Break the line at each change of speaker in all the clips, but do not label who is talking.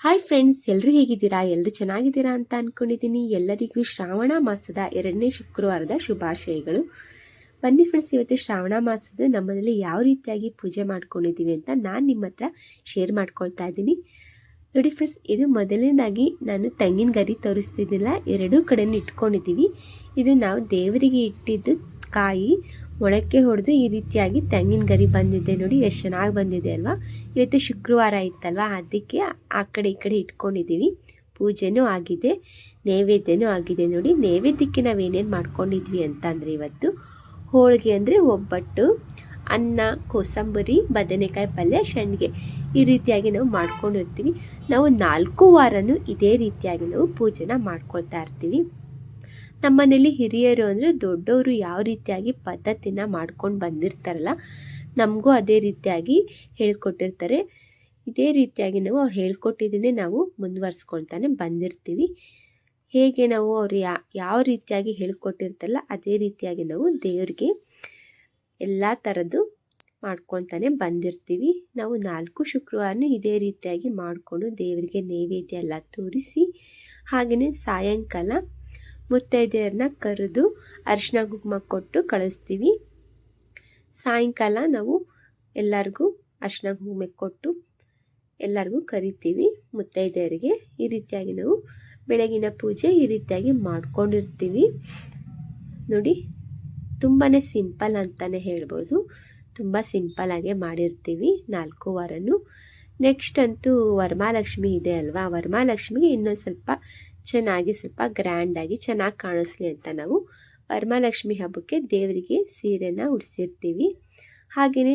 Hi friends, ಎಲ್ಲರೂ ಹೇಗಿದ್ದೀರಾ? ಎಲ್ಲರೂ ಚೆನ್ನಾಗಿದ್ದೀರಾ ಅಂತ ಅಂದ್ಕೊಂಡಿದ್ದೀನಿ. ಎಲ್ಲರಿಗೂ ಶ್ರಾವಣ ಮಾಸದ 2ನೇ ಶುಕ್ರವಾರದ ಶುಭಾಶಯಗಳು. ಬನ್ನಿ ಫ್ರೆಂಡ್ಸ್, ಇವತ್ತು ಶ್ರಾವಣ ಮಾಸದ ನಮ್ಮನೇಲಿ ಯಾವ ರೀತಿಯಾಗಿ ಪೂಜೆ ಮಾಡ್ಕೊಂಡಿದ್ದೀವಿ ಅಂತ ನಾನು ನಿಮ್ಮ ಹತ್ರ ಶೇರ್ ಮಾಡ್ಕೊಳ್ತಾ ಇದ್ದೀನಿ. ನೋಡಿ ಫ್ರೆಂಡ್ಸ್, ಇದು ಮೊದಲನೇದಾಗಿ ನಾನು ತೆಂಗಿನ ಗರಿ ತೋರಿಸ್ತಿದ್ದಿಲ್ಲ, ಎರಡೂ ಕಡೆನೂ ಇಟ್ಕೊಂಡಿದ್ದೀವಿ. ಇದು ನಾವು ದೇವರಿಗೆ ಇಟ್ಟಿದ್ದು ಕಾಯಿ ಮೊಳಕೆ ಹೊಡೆದು ಈ ರೀತಿಯಾಗಿ ತೆಂಗಿನ ಗರಿ ಬಂದಿದೆ. ನೋಡಿ ಎಷ್ಟು ಚೆನ್ನಾಗಿ ಬಂದಿದೆ ಅಲ್ವಾ. ಇವತ್ತು ಶುಕ್ರವಾರ ಇತ್ತಲ್ವ, ಅದಕ್ಕೆ ಆ ಕಡೆ ಈ ಕಡೆ ಇಟ್ಕೊಂಡಿದ್ದೀವಿ. ಪೂಜೆನೂ ಆಗಿದೆ, ನೈವೇದ್ಯನೂ ಆಗಿದೆ. ನೋಡಿ ನೈವೇದ್ಯಕ್ಕೆ ನಾವೇನೇನು ಮಾಡ್ಕೊಂಡಿದ್ವಿ ಅಂತಂದರೆ, ಇವತ್ತು ಹೋಳಿಗೆ ಅಂದರೆ ಒಬ್ಬಟ್ಟು, ಅನ್ನ, ಕೋಸಂಬರಿ, ಬದನೆಕಾಯಿ ಪಲ್ಯ, ಸಂಡಿಗೆ ಈ ರೀತಿಯಾಗಿ ನಾವು ಮಾಡ್ಕೊಂಡಿರ್ತೀವಿ. ನಾವು 4 ವಾರನೂ ಇದೇ ರೀತಿಯಾಗಿ ನಾವು ಪೂಜೆನ ಮಾಡ್ಕೊಳ್ತಾ ಇರ್ತೀವಿ. ನಮ್ಮನೇಲಿ ಹಿರಿಯರು ಅಂದರೆ ದೊಡ್ಡವರು ಯಾವ ರೀತಿಯಾಗಿ ಪದ್ಧತಿನ ಮಾಡ್ಕೊಂಡು ಬಂದಿರ್ತಾರಲ್ಲ, ನಮಗೂ ಅದೇ ರೀತಿಯಾಗಿ ಹೇಳ್ಕೊಟ್ಟಿರ್ತಾರೆ. ಇದೇ ರೀತಿಯಾಗಿ ನಾವು ಅವ್ರು ಹೇಳ್ಕೊಟ್ಟಿದ್ದನ್ನೇ ನಾವು ಮುಂದುವರ್ಸ್ಕೊಳ್ತಾನೆ ಬಂದಿರ್ತೀವಿ. ಹೇಗೆ ನಾವು ಅವ್ರು ಯಾವ ರೀತಿಯಾಗಿ ಹೇಳ್ಕೊಟ್ಟಿರ್ತಾರಲ್ಲ, ಅದೇ ರೀತಿಯಾಗಿ ನಾವು ದೇವ್ರಿಗೆ ಎಲ್ಲ ಥರದ್ದು ಮಾಡ್ಕೊಳ್ತಾನೆ ಬಂದಿರ್ತೀವಿ. ನಾವು 4 ಶುಕ್ರವಾರನೂ ಇದೇ ರೀತಿಯಾಗಿ ಮಾಡಿಕೊಂಡು ದೇವರಿಗೆ ನೈವೇದ್ಯ ಎಲ್ಲ ತೋರಿಸಿ, ಹಾಗೆಯೇ ಸಾಯಂಕಾಲ ಮುತ್ತೈದೆಯರನ್ನ ಕರೆದು ಅರಿಶಿನ ಕುಂಕುಮ ಕೊಟ್ಟು ಕಳಿಸ್ತೀವಿ. ಸಾಯಂಕಾಲ ನಾವು ಎಲ್ಲರಿಗೂ ಅರಿಶಿನ ಕುಂಕುಮ ಕೊಟ್ಟು ಎಲ್ಲರಿಗೂ ಕರಿತೀವಿ ಮುತ್ತೈದೆಯರಿಗೆ. ಈ ರೀತಿಯಾಗಿ ನಾವು ಬೆಳಗಿನ ಪೂಜೆ ಈ ರೀತಿಯಾಗಿ ಮಾಡ್ಕೊಂಡಿರ್ತೀವಿ. ನೋಡಿ, ತುಂಬಾ ಸಿಂಪಲ್ ಅಂತಲೇ ಹೇಳ್ಬೋದು. ತುಂಬ ಸಿಂಪಲ್ಲಾಗೆ ಮಾಡಿರ್ತೀವಿ 4 ವಾರನೂ. ನೆಕ್ಸ್ಟ್ ಅಂತೂ ವರಮಹಾಲಕ್ಷ್ಮಿ ಇದೆ ಅಲ್ವಾ. ವರಮಹಾಲಕ್ಷ್ಮಿಗೆ ಇನ್ನೊಂದು ಸ್ವಲ್ಪ ಚೆನ್ನಾಗಿ, ಸ್ವಲ್ಪ ಗ್ರ್ಯಾಂಡಾಗಿ ಚೆನ್ನಾಗಿ ಕಾಣಿಸ್ಲಿ ಅಂತ ನಾವು ವರಮಹಾಲಕ್ಷ್ಮಿ ಹಬ್ಬಕ್ಕೆ ದೇವರಿಗೆ ಸೀರೆನ ಉಡಿಸಿರ್ತೀವಿ. ಹಾಗೆಯೇ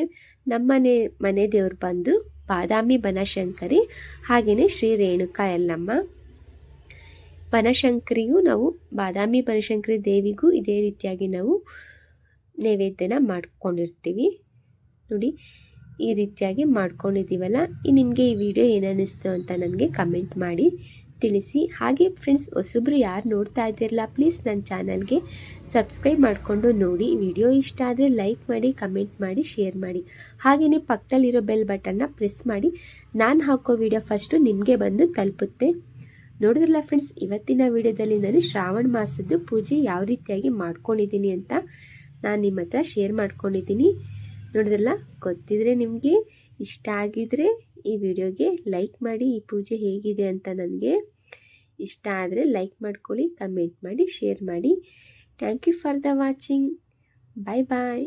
ಮನೆ ದೇವ್ರು ಬಂದು ಬಾದಾಮಿ ಬನಶಂಕರಿ, ಹಾಗೆಯೇ ಶ್ರೀ ರೇಣುಕಾ ಯಲ್ಲಮ್ಮ. ಬನಶಂಕರಿಗೂ ನಾವು ಬಾದಾಮಿ ಬನಶಂಕರಿ ದೇವಿಗೂ ಇದೇ ರೀತಿಯಾಗಿ ನಾವು ನೈವೇದ್ಯನ ಮಾಡ್ಕೊಂಡಿರ್ತೀವಿ. ನೋಡಿ, ಈ ರೀತಿಯಾಗಿ ಮಾಡ್ಕೊಂಡಿದ್ದೀವಲ್ಲ. ನಿಮಗೆ ಈ ವಿಡಿಯೋ ಏನನ್ನಿಸ್ತು ಅಂತ ನನಗೆ ಕಮೆಂಟ್ ಮಾಡಿ ತಿಳಿಸಿ. ಹಾಗೆ ಫ್ರೆಂಡ್ಸ್, ಹೊಸಬ್ರು ಯಾರು ನೋಡ್ತಾ ಇದ್ದೀರಲ್ಲ, ಪ್ಲೀಸ್ ನನ್ನ ಚಾನಲ್ಗೆ ಸಬ್ಸ್ಕ್ರೈಬ್ ಮಾಡಿಕೊಂಡು ನೋಡಿ. ವಿಡಿಯೋ ಇಷ್ಟ ಆದರೆ ಲೈಕ್ ಮಾಡಿ, ಕಮೆಂಟ್ ಮಾಡಿ, ಶೇರ್ ಮಾಡಿ. ಹಾಗೆಯೇ ಪಕ್ಕದಲ್ಲಿರೋ ಬೆಲ್ ಬಟನ್ನ ಪ್ರೆಸ್ ಮಾಡಿ. ನಾನು ಹಾಕೋ ವಿಡಿಯೋ ಫಸ್ಟು ನಿಮಗೆ ಬಂದು ತಲುಪುತ್ತೆ. ನೋಡಿದ್ರಲ್ಲ ಫ್ರೆಂಡ್ಸ್, ಇವತ್ತಿನ ವಿಡಿಯೋದಲ್ಲಿ ನಾನು ಶ್ರಾವಣ ಮಾಸದ್ದು ಪೂಜೆ ಯಾವ ರೀತಿಯಾಗಿ ಮಾಡ್ಕೊಂಡಿದ್ದೀನಿ ಅಂತ ನಾನು ನಿಮ್ಮ ಹತ್ರ ಶೇರ್ ಮಾಡ್ಕೊಂಡಿದ್ದೀನಿ. ನೋಡಿದ್ರಲ್ಲ, ಗೊತ್ತಿದ್ರೆ ನಿಮಗೆ ಇಷ್ಟ ಆಗಿದರೆ ಈ ವಿಡಿಯೋಗೆ ಲೈಕ್ ಮಾಡಿ. ಈ ಪೂಜೆ ಹೇಗಿದೆ ಅಂತ ನನಗೆ ಇಷ್ಟ ಆದರೆ ಲೈಕ್ ಮಾಡ್ಕೊಳ್ಳಿ, ಕಮೆಂಟ್ ಮಾಡಿ, ಶೇರ್ ಮಾಡಿ. Thank you for the watching. Bye bye.